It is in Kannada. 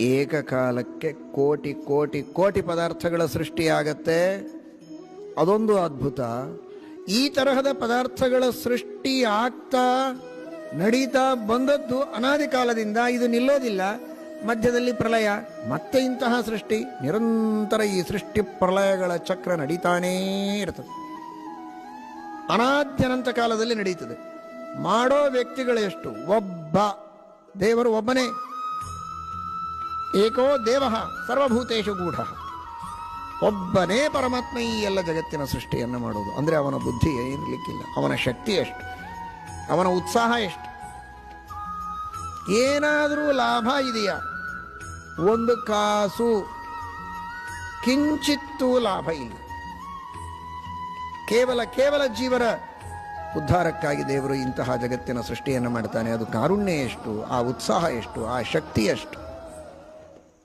ಏಕಕಾಲಕ್ಕೆ ಕೋಟಿ ಕೋಟಿ ಕೋಟಿ ಪದಾರ್ಥಗಳ ಸೃಷ್ಟಿಯಾಗತ್ತೆ. ಅದೊಂದು ಅದ್ಭುತ. ಈ ತರಹದ ಪದಾರ್ಥಗಳ ಸೃಷ್ಟಿ ಆಗ್ತಾ ನಡೀತಾ ಬಂದದ್ದು ಅನಾದಿ ಕಾಲದಿಂದ. ಇದು ನಿಲ್ಲೋದಿಲ್ಲ. ಮಧ್ಯದಲ್ಲಿ ಪ್ರಳಯ, ಮತ್ತೆ ಇಂತಹ ಸೃಷ್ಟಿ. ನಿರಂತರ ಈ ಸೃಷ್ಟಿ ಪ್ರಳಯಗಳ ಚಕ್ರ ನಡೀತಾನೇ ಇರ್ತದೆ. ಅನಾದ್ಯನಂತ ಕಾಲದಲ್ಲಿ ನಡೀತದೆ. ಮಾಡೋ ವ್ಯಕ್ತಿಗಳು ಎಷ್ಟು? ಒಬ್ಬ ದೇವರು ಒಬ್ಬನೇ. ಏಕೋ ದೇವ ಸರ್ವಭೂತೇಶು ಗೂಢ. ಒಬ್ಬನೇ ಪರಮಾತ್ಮ ಈ ಎಲ್ಲ ಜಗತ್ತಿನ ಸೃಷ್ಟಿಯನ್ನು ಮಾಡೋದು. ಅಂದರೆ ಅವನ ಬುದ್ಧಿ ಏನಿರ್ಲಿಕ್ಕಿಲ್ಲ. ಅವನ ಶಕ್ತಿ ಎಷ್ಟು, ಅವನ ಉತ್ಸಾಹ ಎಷ್ಟು. ಏನಾದರೂ ಲಾಭ ಇದೆಯಾ? ಒಂದು ಕಾಸು ಕಿಂಚಿತ್ತೂ ಲಾಭ ಇಲ್ಲ. ಕೇವಲ ಜೀವರ ಉದ್ಧಾರಕ್ಕಾಗಿ ದೇವರು ಇಂತಹ ಜಗತ್ತಿನ ಸೃಷ್ಟಿಯನ್ನು ಮಾಡ್ತಾನೆ. ಅದು ಕಾರುಣ್ಯ ಎಷ್ಟು, ಆ ಉತ್ಸಾಹ ಎಷ್ಟು, ಆ ಶಕ್ತಿ ಎಷ್ಟು.